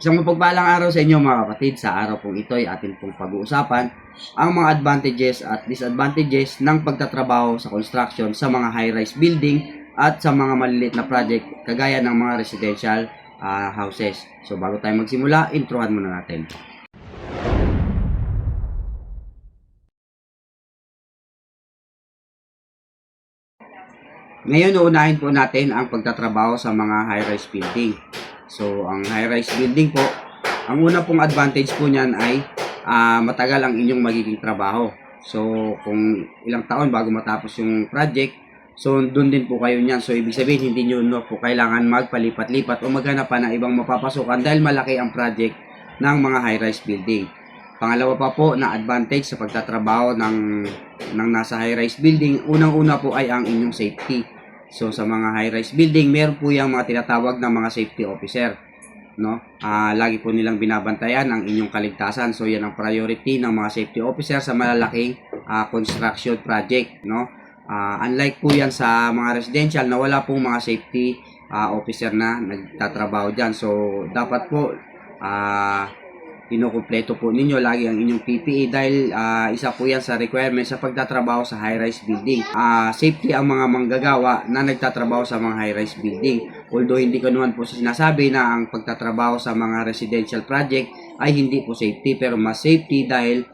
Isang mapagpalang araw sa inyo mga kapatid. Sa araw pong ito ay atin pong pag-uusapan ang mga advantages at disadvantages ng pagtatrabaho sa construction sa mga high-rise building at sa mga maliliit na project kagaya ng mga residential houses. So bago tayo magsimula, introhan muna natin. Ngayon, uunahin po natin ang pagtatrabaho sa mga high-rise building. So, ang high-rise building po, ang una pong advantage po niyan ay matagal ang inyong magiging trabaho. So, kung ilang taon bago matapos yung project, so doon din po kayo niyan. So, ibig sabihin, hindi nyo po kailangan magpalipat-lipat o maghanap pa ng ibang mapapasukan dahil malaki ang project ng mga high-rise building. Pangalawa pa po na advantage sa pagtatrabaho ng nasa high-rise building, unang-una po ay ang inyong safety. So sa mga high-rise building, meron po yung mga tinatawag na mga safety officer, no? Lagi po nilang binabantayan ang inyong kaligtasan. So yan ang priority ng mga safety officer sa malalaking construction project, no? Unlike po yan sa mga residential na wala pong mga safety officer na nagtatrabaho diyan. So dapat po kinukumpleto po ninyo lagi ang inyong PPE dahil isa po yan sa requirements sa pagtatrabaho sa high-rise building. Safety ang mga manggagawa na nagtatrabaho sa mga high-rise building. Although hindi ko naman po sinasabi na ang pagtatrabaho sa mga residential project ay hindi po safety, pero mas safety dahil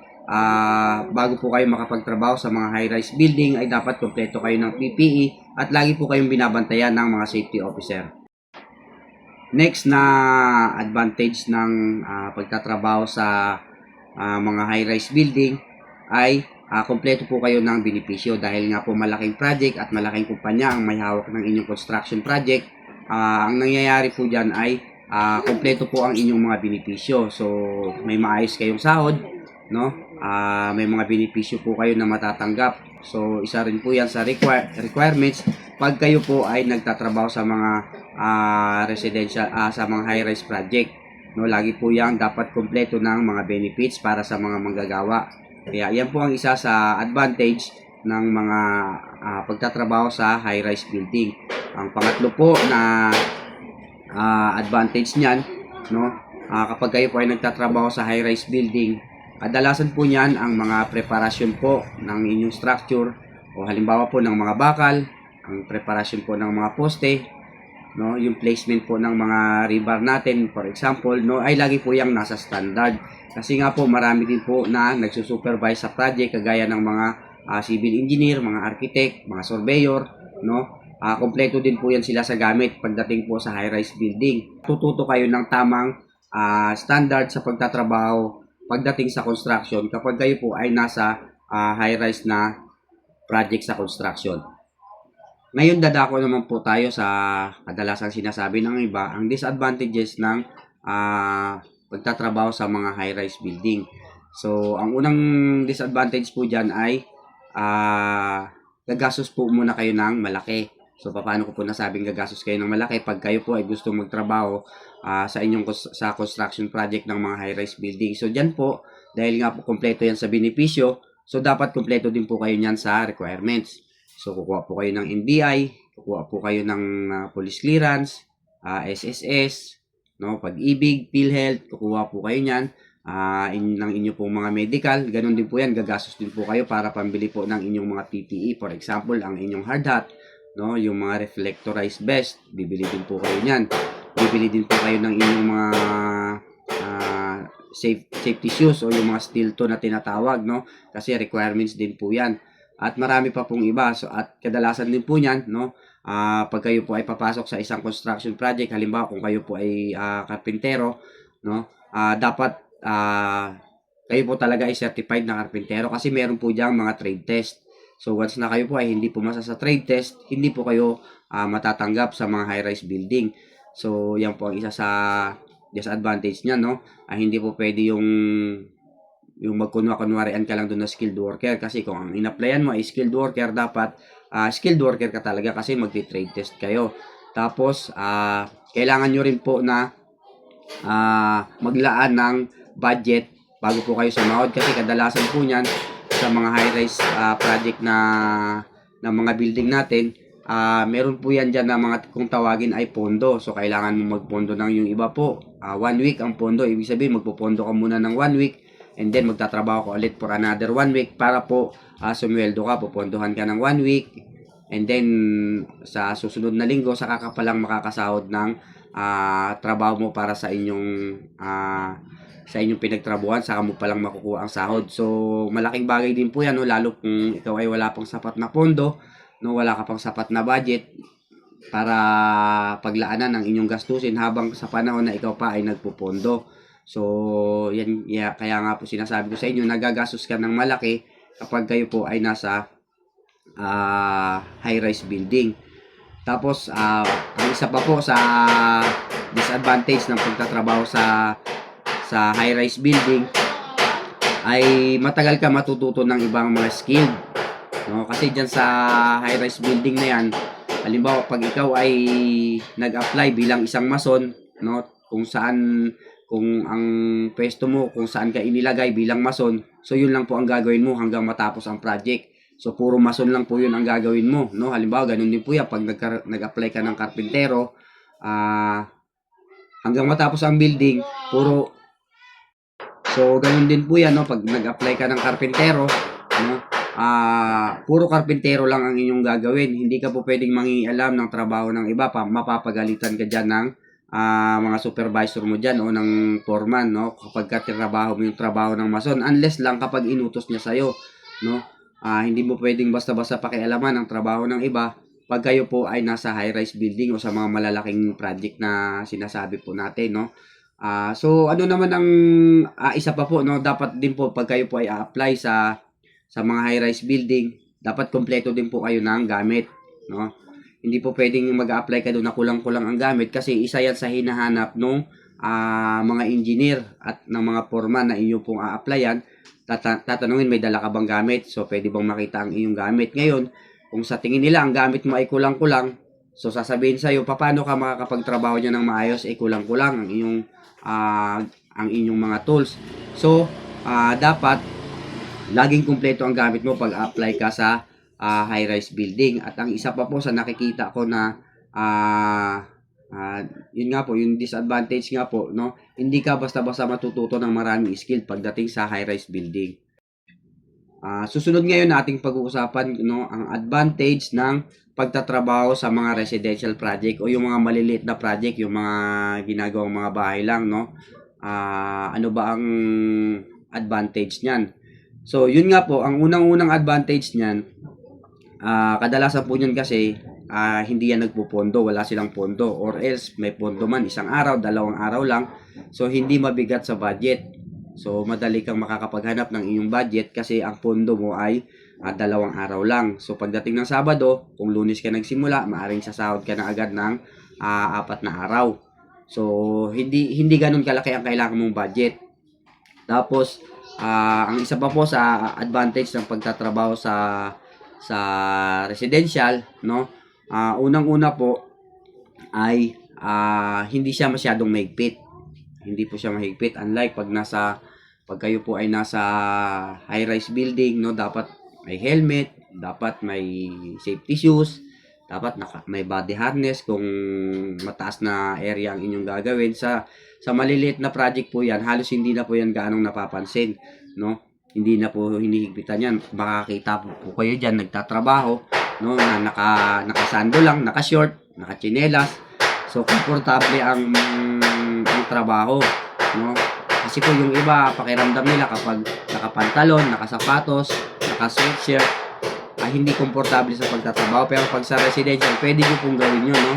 bago po kayo makapagtrabaho sa mga high-rise building ay dapat kumpleto kayo ng PPE at lagi po kayong binabantayan ng mga safety officer. Next na advantage ng pagtatrabaho sa mga high-rise building ay kompleto po kayo ng benepisyo dahil nga po malaking project at malaking kumpanya ang may hawak ng inyong construction project. Ang nangyayari po dyan ay kompleto po ang inyong mga benepisyo. So may maayos kayong sahod, no? May mga benepisyo po kayo na matatanggap. So isa rin po yan sa requirements pag kayo po ay nagtatrabaho sa mga residential sa mga high-rise project, no? Lagi po yang dapat kompleto ng mga benefits para sa mga manggagawa. Kaya yan po ang isa sa advantage ng mga pagtatrabaho sa high-rise building. Ang pangatlo po na advantage niyan, no? Kapag kayo po ay nagtatrabaho sa high-rise building, kadalasan po niyan ang mga preparasyon po ng inyong structure o halimbawa po ng mga bakal, ang preparasyon po ng mga poste, no, yung placement po ng mga rebar natin for example, no, ay lagi po yang nasa standard kasi nga po marami din po na nagsusupervise sa project kagaya ng mga civil engineer, mga architect, mga surveyor, no. Kompleto din po yan sila sa gamit pagdating po sa high-rise building. Tututo kayo ng tamang standard sa pagtatrabaho pagdating sa construction kapag kayo po ay nasa high-rise na project sa construction. Ngayon, dadako naman po tayo sa kadalasang sinasabi ng iba, ang disadvantages ng pagtatrabaho sa mga high-rise building. So, ang unang disadvantage po dyan ay gagastos po muna kayo ng malaki. So, paano ko po nasabing gagastos kayo ng malaki? Pag kayo po ay gusto magtrabaho sa construction project ng mga high-rise building. So, dyan po, dahil nga po kompleto yan sa benepisyo, so dapat kompleto din po kayo nyan sa requirements. So, kukuha po kayo ng NBI, kukuha po kayo ng police clearance, SSS, no, Pag-ibig, PhilHealth, kukuha po kayo niyan, ng inyo pong mga medical, ganun din po yan, gagastos din po kayo para pambili po ng inyong mga PPE. For example, ang inyong hard hat, no, yung mga reflectorized vest, bibili din po kayo niyan. Bibili din po kayo ng inyong mga safety shoes o yung mga steel toe na tinatawag, no, kasi requirements din po yan. At marami pa pong iba. So, at kadalasan din po niyan, no, pag kayo po ay papasok sa isang construction project, halimbawa kung kayo po ay karpintero, no, dapat kayo po talaga ay certified na karpintero kasi meron po diyang mga trade test. So, once na kayo po ay hindi pumasa sa trade test, hindi po kayo matatanggap sa mga high-rise building. So, yan po ang isa sa disadvantage niya, no. Hindi po pwede yung magkunwarian ka lang doon na skilled worker kasi kung ang in-applyan mo ay skilled worker, dapat skilled worker ka talaga kasi magti-trade test kayo. Tapos kailangan nyo rin po na maglaan ng budget bago po kayo sumahod kasi kadalasan po niyan sa mga high-rise project na mga building natin, meron po yan dyan na mga kung tawagin ay pondo. So, kailangan mo magpondo ng yung iba po. 1 week ang pondo. Ibig sabihin, magpopondo ka muna ng 1 week and then magtatrabaho ka ulit for another 1 week para po sumweldo ka. Pupondohan ka ng 1 week and then sa susunod na linggo, saka ka palang makakasahod ng trabaho mo para sa inyong pinagtrabuhan, saka mo palang makukuha ang sahod. So, malaking bagay din po yan, no? Lalo kung ikaw ay wala pang sapat na pondo, no, wala ka pang sapat na budget para paglaanan ng inyong gastusin habang sa panahon na ikaw pa ay nagpupondo. So, kaya nga po sinasabi ko sa inyo, nagagastos ka ng malaki kapag kayo po ay nasa high-rise building. Tapos, ang isa pa po sa disadvantage ng pagtatrabaho sa high-rise building ay matagal ka matututo ng ibang mga skill. No? Kasi dyan sa high-rise building na yan, halimbawa pag ikaw ay nag-apply bilang isang mason, no? Kung ang pwesto mo, kung saan ka inilagay bilang mason, so yun lang po ang gagawin mo hanggang matapos ang project. So puro mason lang po yun ang gagawin mo, no? Halimbawa ganun din po yan pag nag-apply ka ng karpintero, hanggang matapos ang building, so ganun din po yan, no? Pag nag-apply ka ng karpintero, no? Puro karpintero lang ang inyong gagawin. Hindi ka po pwedeng mangingialam ng trabaho ng iba pa. Mapapagalitan ka dyan ng mga supervisor mo dyan o ng foreman, no? Kapag katrabaho mo yung trabaho ng mason, unless lang kapag inutos niya sa'yo, no? Hindi mo pwedeng basta-basta pakialaman ang trabaho ng iba pag kayo po ay nasa high-rise building o sa mga malalaking project na sinasabi po natin, no? So ano naman ang isa pa po, no? Dapat din po pag kayo po ay a-apply sa mga high-rise building, dapat kompleto din po kayo ng gamit, no? Hindi po pwedeng mag-a-apply ka doon na kulang-kulang ang gamit kasi isa yan sa hinahanap ng mga engineer at ng mga foreman na inyo pong a-applyan. Tatanungin, may dala ka bang gamit? So, pwede bang makita ang iyong gamit? Ngayon, kung sa tingin nila ang gamit mo ay kulang-kulang, so sasabihin sa'yo, paano ka makakapagtrabaho niya ng maayos? Kulang-kulang ang inyong mga tools. So, dapat laging kumpleto ang gamit mo pag apply ka sa high-rise building. At ang isa pa po sa nakikita ko na yun nga po, yung disadvantage nga po, no? Hindi ka basta-basta matututo ng maraming skill pagdating sa high-rise building. Susunod ngayon nating pag-uusapan, no, ang advantage ng pagtatrabaho sa mga residential project o yung mga maliliit na project, yung mga ginagawang mga bahay lang, no? Ano ba ang advantage niyan? So, yun nga po, ang unang-unang advantage niyan, kadalasan po niyan kasi hindi yan nagpupondo, wala silang pondo, or else may pondo man isang araw, 2 araw lang. So, hindi mabigat sa budget. So, madali kang makakapaghanap ng iyong budget kasi ang pondo mo ay 2 araw lang. So, pagdating ng Sabado, kung Lunes ka nagsimula, maaring sasahod ka na agad ng 4 na araw. So, hindi ganun kalaki ang kailangan mong budget. Tapos, ang isa pa po sa advantage ng pagtatrabaho sa residential, no? Unang-una po ay hindi siya masyadong mahigpit. Hindi po siya mahigpit, unlike pag kayo po ay nasa high-rise building, no, dapat may helmet, dapat may safety shoes, dapat may body harness kung mataas na area ang inyong gagawin. Sa maliliit na project po yan, halos hindi na po yan gaanong napapansin, no? Hindi na po hinihigpitan yan. Makakita po kayo dyan nagtatrabaho, no, na nakasando lang, nakashort, nakachinelas. So, komportable ang trabaho, no? Kasi po yung iba, pakiramdam nila kapag nakapantalon, nakasapatos, naka-sweatshirt, hindi komportable sa pagtatrabaho. Pero pag sa residential, pwede nyo pong gawin yun, no?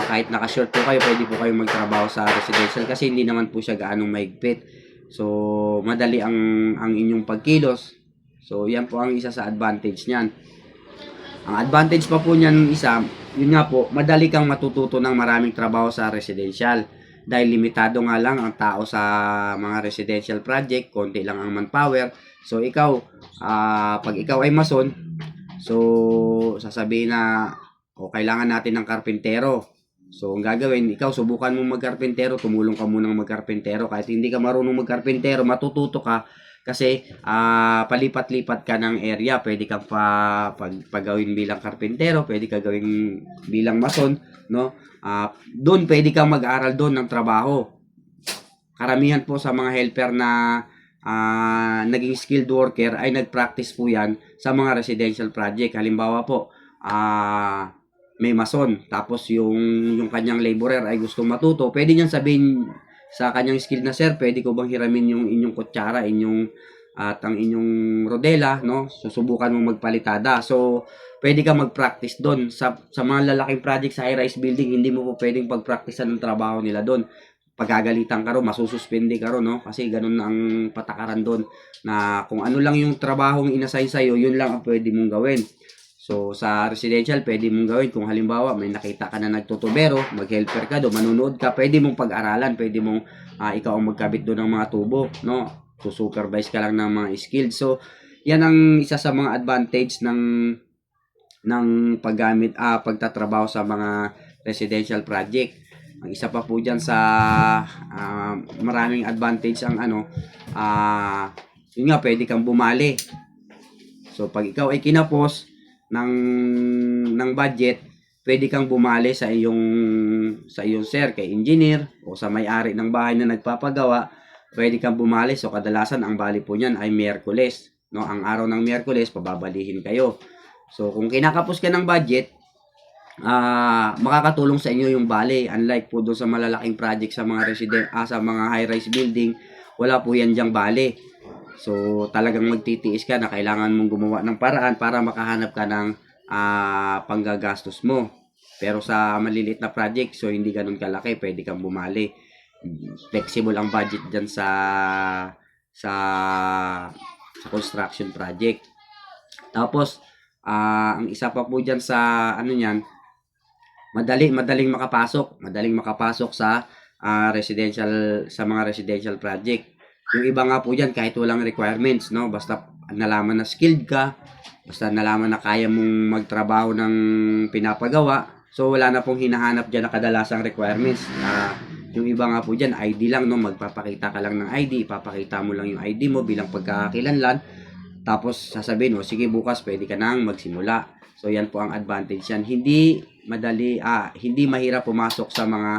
Kahit naka-short po kayo, pwede po kayong magtrabaho sa residential kasi hindi naman po siya gaanong mahigpit. So, madali ang inyong pagkilos. So, yan po ang isa sa advantage niyan. Ang advantage pa po niyan isa, yun nga po, madali kang matututo ng maraming trabaho sa residential. Dahil limitado nga lang ang tao sa mga residential project, konti lang ang manpower. So, pag ikaw ay mason, so, sasabihin na, kailangan natin ng karpintero. So, ang gagawin, ikaw, subukan mong magkarpintero, tumulong ka munang magkarpintero. Kahit hindi ka marunong magkarpintero, matututo ka Kasi palipat-lipat ka ng area, pwede kang pagawin bilang karpentero, pwede ka gawing bilang mason, no? Doon pwede kang mag-aral doon ng trabaho. Karamihan po sa mga helper na naging skilled worker ay nag-practice po yan sa mga residential project. Halimbawa po, may mason, tapos yung kanyang laborer ay gustong matuto, pwede niyang sabihin sa kanyang skill na, sir, pwede ko bang hiramin yung inyong kutsara, at ang inyong rodela, no? Susubukan mong magpalitada. So, pwede ka mag-practice doon. Sa mga lalaking project sa high-rise building, hindi mo po pwedeng pag-practicean ng trabaho nila doon. Pagagalitan ka ro, masususpende ka ro, no? Kasi ganun ang patakaran doon, na kung ano lang yung trabahong inassign sa'yo, yun lang ang pwede mong gawin. So, sa residential, pwede mong gawin kung halimbawa may nakita ka na nagtutubero, mag-helper ka doon, manunood ka, pwede mong pag-aralan, pwede mong ikaw ang magkabit doon ng mga tubo, no? Supervise ka lang ng mga skilled. So, yan ang isa sa mga advantage ng pagtatrabaho sa mga residential project. Ang isa pa po diyan sa maraming advantage ang yun nga, pwede kang bumali. So, pag ikaw ay kinapos ng budget, pwede kang bumali sa iyong sir, kay engineer, o sa may-ari ng bahay na nagpapagawa, pwede kang bumali. So, kadalasan ang bali po niyan ay Miyerkules, no? Ang araw ng Miyerkules, pababalihin kayo. So, kung kinakapos ka ng budget, makakatulong sa inyo yung bali. Unlike po doon sa malalaking project sa mga sa mga high-rise building, wala po yan diyang bali. So, talagang magtitiis ka na kailangan mong gumawa ng paraan para makahanap ka ng panggagastos mo. Pero sa maliliit na project, so hindi ganun kalaki, pwede kang bumali. Flexible ang budget dyan sa construction project. Tapos, ang isa pa po dyan sa niyan, madaling makapasok sa mga residential project. Yung iba nga po dyan, kahit walang requirements, no? Basta nalaman na skilled ka, basta nalaman na kaya mong magtrabaho ng pinapagawa, so wala na pong hinahanap dyan na kadalasang requirements. Yung iba nga po dyan, ID lang, no? Magpapakita ka lang ng ID, ipapakita mo lang yung ID mo bilang pagkakakilanlan, tapos sasabihin mo, sige, bukas pwede ka nang magsimula. So yan po ang advantage yan. Hindi mahirap pumasok sa mga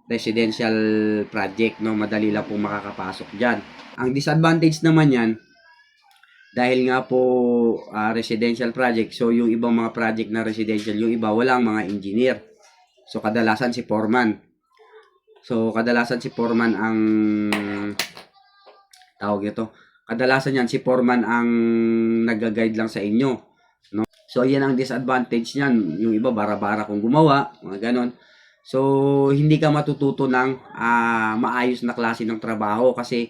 residential project, no? Madali lang po makakapasok diyan. Ang disadvantage naman yan, dahil nga po residential project, so yung ibang mga project na residential, yung iba walang mga engineer. So kadalasan si foreman. Ang tawag ito. Kadalasan yan si foreman ang nag-guide lang sa inyo, no? So yan ang disadvantage niyan. Yung iba bara-bara kung gumawa, mga ganon. So hindi ka matututo ng maayos na klase ng trabaho kasi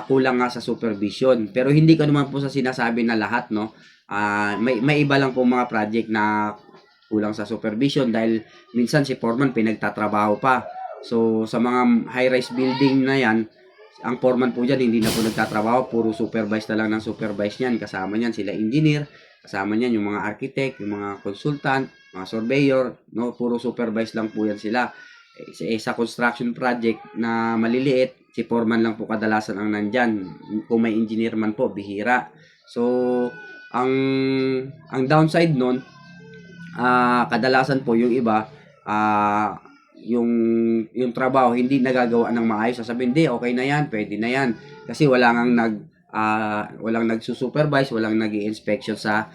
kulang nga sa supervision. Pero hindi ko naman po sa sinasabi na lahat, no? May iba lang po mga project na kulang sa supervision dahil minsan si foreman pinagtatrabaho pa. So sa mga high-rise building na yan, ang foreman po dyan hindi na po nagtatrabaho, puro supervise na lang ng supervise niyan. Kasama niyan sila engineer, kasama niyan yung mga architect, yung mga consultant, mga surveyor, no? Puro supervise lang po yan sila. Sa construction project na maliliit, si foreman lang po kadalasan ang nandyan. Kung may engineer man po, bihira. So, ang downside nun, kadalasan po yung iba, yung trabaho hindi nagagawa ng maayos. Sasabihin, hindi, okay na yan, pwede na yan. Kasi walang nagsusupervise, walang nag-i-inspection sa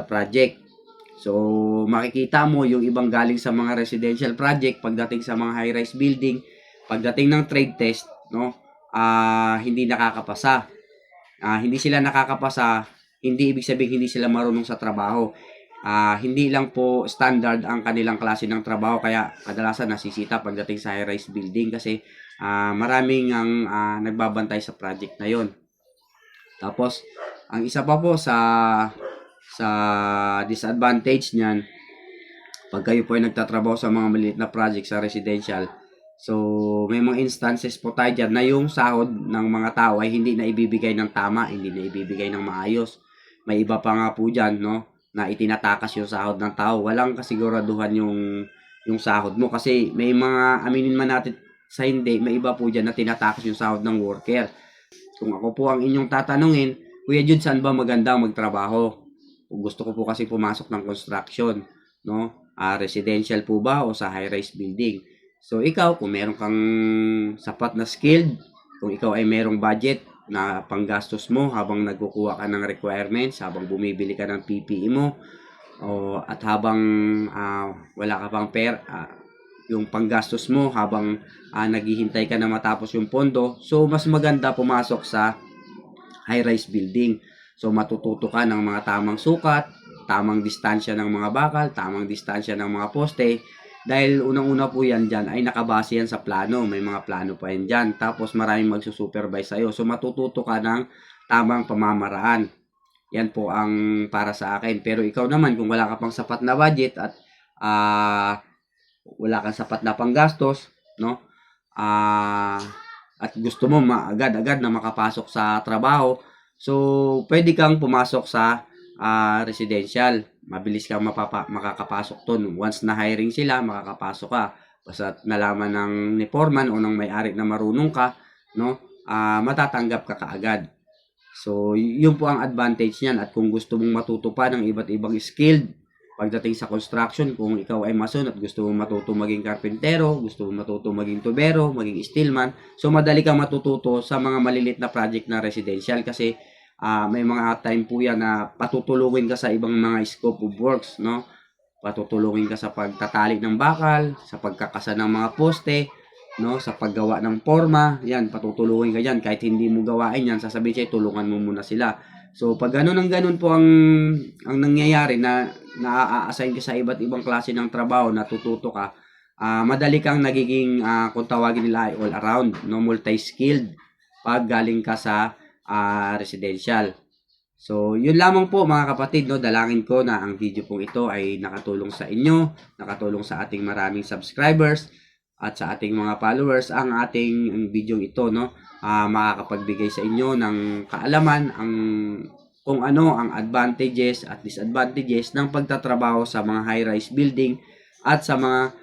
project. So, makikita mo yung ibang galing sa mga residential project, pagdating sa mga high-rise building, pagdating ng trade test, no, hindi nakakapasa. Hindi sila nakakapasa, hindi ibig sabihin hindi sila marunong sa trabaho. Hindi lang po standard ang kanilang klase ng trabaho, kaya kadalasan nasisita pagdating sa high-rise building kasi maraming ang nagbabantay sa project na yon. Tapos, ang isa pa po sa disadvantage niyan, pag kayo po ay nagtatrabaho sa mga maliit na project sa residential, so may mga instances po tayo dyan na yung sahod ng mga tao ay hindi na ibibigay ng tama, hindi na ibibigay ng maayos. May iba pa nga po dyan, no, na itinatakas yung sahod ng tao. Walang kasiguraduhan yung sahod mo kasi may mga, aminin man natin sa hindi, may iba po dyan na tinatakas yung sahod ng worker. Kung ako po ang inyong tatanungin, Kuya Jude, saan ba maganda magtrabaho? Gusto ko po kasi pumasok ng construction, no? Residential po ba o sa high-rise building? So, ikaw, kung meron kang sapat na skilled, kung ikaw ay merong budget na panggastos mo habang nagkukuha ka ng requirements, habang bumibili ka ng PPE mo, at habang wala ka pang yung panggastos mo habang naghihintay ka na matapos yung pondo, so mas maganda pumasok sa high-rise building. So matututo ka ng mga tamang sukat, tamang distansya ng mga bakal, tamang distansya ng mga poste. Dahil unang-una po yan dyan ay nakabase yan sa plano. May mga plano pa yan dyan. Tapos maraming magsusupervise sa'yo. So matututo ka ng tamang pamamaraan. Yan po ang para sa akin. Pero ikaw naman, kung wala ka pang sapat na budget at wala kang sapat na panggastos, no? At gusto mo agad-agad na makapasok sa trabaho, so pwede kang pumasok sa residential. Mabilis kang makakapasok ton. Once na hiring sila, makakapasok ka. Basta nalaman ng ni foreman o ng may-ari na marunong ka, no? Matatanggap ka kaagad. So, yun po ang advantage niyan. At kung gusto mong matuto pa ng iba't ibang skilled pagdating sa construction, kung ikaw ay mason at gusto mong matuto maging karpintero, gusto mong matuto maging tubero, maging steelman, so madali kang matututo sa mga malilit na project na residential kasi may mga time po yan na patutulungin ka sa ibang mga scope of works, no? Patutulungin ka sa pagtatali ng bakal, sa pagkakasa ng mga poste, no? Sa paggawa ng forma, yan, patutulungin ka dyan. Kahit hindi mo gawain yan, sasabihin siya, tulungan mo muna sila. So, pag ganun po ang nangyayari na na-assign ka sa iba't ibang klase ng trabaho, natututo ka, madali kang nagiging, kung tawagin nila ay all around, no? Multi-skilled pag galing ka sa residential. So, yun lamang po mga kapatid, no? Dalangin ko na ang video pong ito ay nakatulong sa inyo, nakatulong sa ating maraming subscribers at sa ating mga followers ang ating video ito, no? Makakapagbigay sa inyo ng kaalaman kung ano ang advantages at disadvantages ng pagtatrabaho sa mga high-rise building at sa mga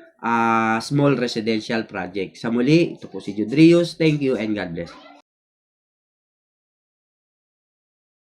small residential project. Sa muli, ito po si Jude Rios. Thank you and God bless.